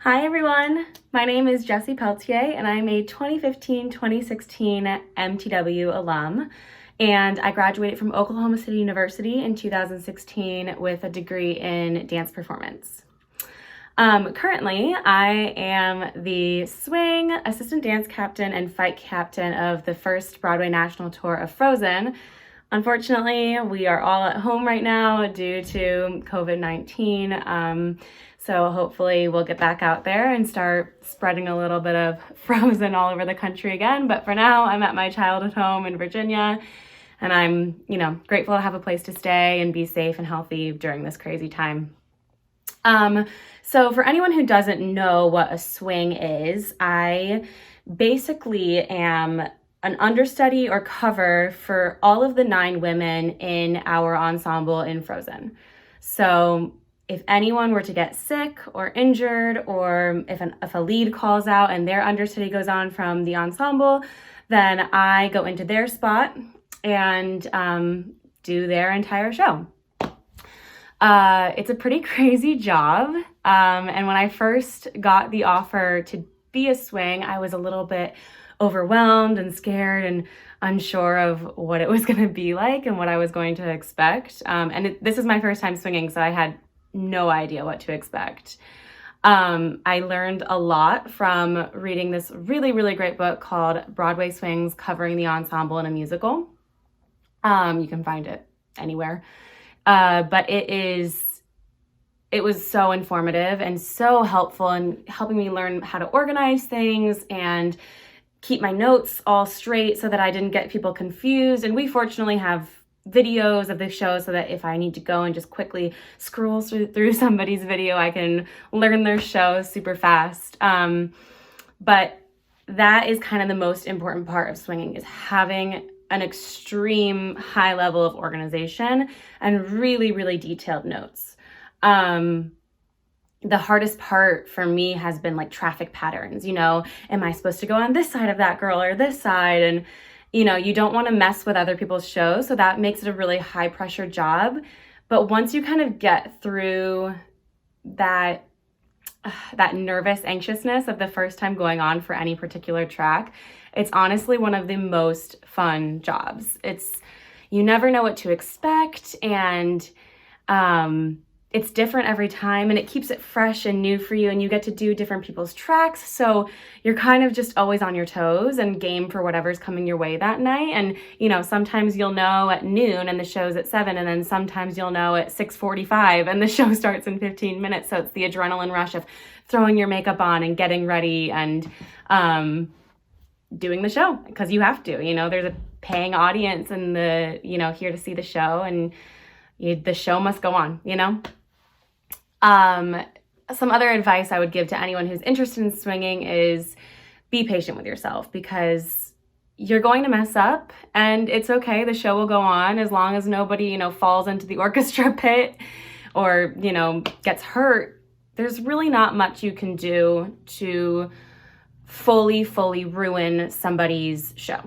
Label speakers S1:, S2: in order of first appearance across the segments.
S1: Hi everyone, my name is Jessie Peltier and I'm a 2015-2016 MTW alum, and I graduated from Oklahoma City University in 2016 with a degree in dance performance. Currently, I am the swing, assistant dance captain, and fight captain of the first Broadway national tour of Frozen. Unfortunately, we are all at home right now due to COVID-19. So hopefully we'll get back out there and start spreading a little bit of Frozen all over the country again. But for now, I'm at my childhood home in Virginia, and I'm, grateful to have a place to stay and be safe and healthy during this crazy time. So for anyone who doesn't know what a swing is, I basically am an understudy or cover for all of the 9 women in our ensemble in Frozen. So if anyone were to get sick or injured, or if a lead calls out and their understudy goes on from the ensemble, then I go into their spot and do their entire show. It's a pretty crazy job. And when I first got the offer to be a swing, I was a little bit overwhelmed and scared and unsure of what it was going to be like and what I was going to expect. This is my first time swinging, so I had no idea what to expect. I learned a lot from reading this really, really great book called Broadway Swings: Covering the Ensemble in a Musical. You can find it anywhere. But it was so informative and so helpful in helping me learn how to organize things and keep my notes all straight so that I didn't get people confused. And we fortunately have videos of the show so that if I need to go and just quickly scroll through somebody's video, I can learn their show super fast. But that is kind of the most important part of swinging, is having an extreme high level of organization and really, really detailed notes. The hardest part for me has been like traffic patterns. Am I supposed to go on this side of that girl or this side? And, you don't want to mess with other people's shows. So that makes it a really high pressure job. But once you kind of get through that nervous anxiousness of the first time going on for any particular track, it's honestly one of the most fun jobs. You never know what to expect, and it's different every time, and it keeps it fresh and new for you, and you get to do different people's tracks, so you're kind of just always on your toes and game for whatever's coming your way that night. And sometimes you'll know at noon and the show's at 7, and then sometimes you'll know at 6:45 and the show starts in 15 minutes. So it's the adrenaline rush of throwing your makeup on and getting ready and doing the show, because you have to. There's a paying audience and here to see the show, and the show must go on. Some other advice I would give to anyone who's interested in swinging is be patient with yourself, because you're going to mess up and it's okay. The show will go on as long as nobody, falls into the orchestra pit or, gets hurt. There's really not much you can do to fully ruin somebody's show.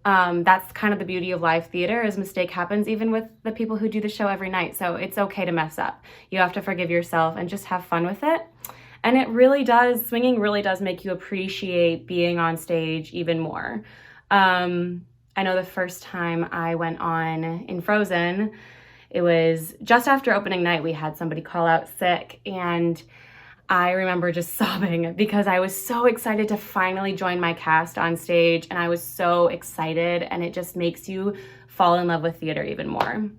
S1: That's kind of the beauty of live theater, is mistake happens even with the people who do the show every night. So it's okay to mess up. You have to forgive yourself and just have fun with it. And swinging really does make you appreciate being on stage even more. I know the first time I went on in Frozen, it was just after opening night. We had somebody call out sick, and I remember just sobbing because I was so excited to finally join my cast on stage, and I was so excited, and it just makes you fall in love with theater even more.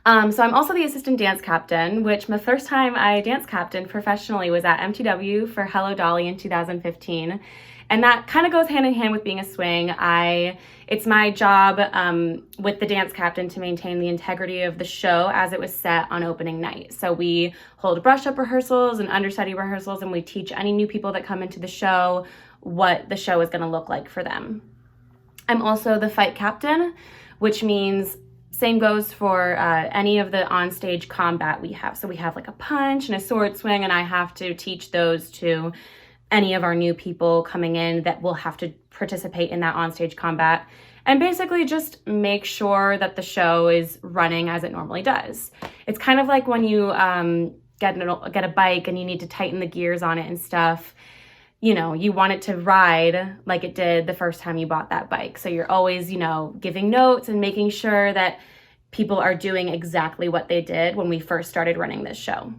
S1: So I'm also the assistant dance captain, which the first time I dance captained professionally was at MTW for Hello Dolly in 2015. And that kind of goes hand in hand with being a swing. It's my job with the dance captain to maintain the integrity of the show as it was set on opening night. So we hold brush-up rehearsals and understudy rehearsals, and we teach any new people that come into the show what the show is going to look like for them. I'm also the fight captain, which means same goes for any of the onstage combat we have. So we have like a punch and a sword swing, and I have to teach those to any of our new people coming in that will have to participate in that onstage combat, and basically just make sure that the show is running as it normally does. It's kind of like when you get a bike and you need to tighten the gears on it and stuff, you want it to ride like it did the first time you bought that bike. So you're always, giving notes and making sure that people are doing exactly what they did when we first started running this show.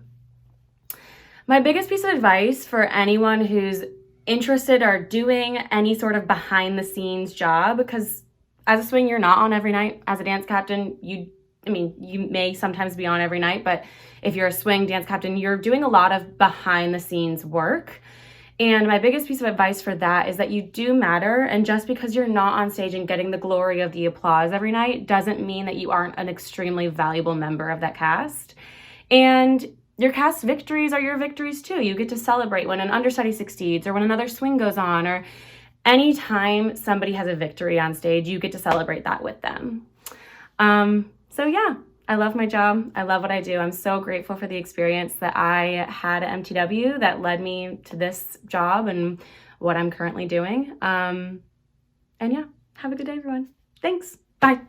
S1: My biggest piece of advice for anyone who's interested or doing any sort of behind the scenes job, because as a swing, you're not on every night. As a dance captain, you may sometimes be on every night, but if you're a swing dance captain, you're doing a lot of behind the scenes work. And my biggest piece of advice for that is that you do matter. And just because you're not on stage and getting the glory of the applause every night doesn't mean that you aren't an extremely valuable member of that cast. And your cast victories are your victories too. You get to celebrate when an understudy succeeds or when another swing goes on, or anytime somebody has a victory on stage, you get to celebrate that with them. So yeah, I love my job. I love what I do. I'm so grateful for the experience that I had at MTW that led me to this job and what I'm currently doing. And yeah, have a good day, everyone. Thanks. Bye.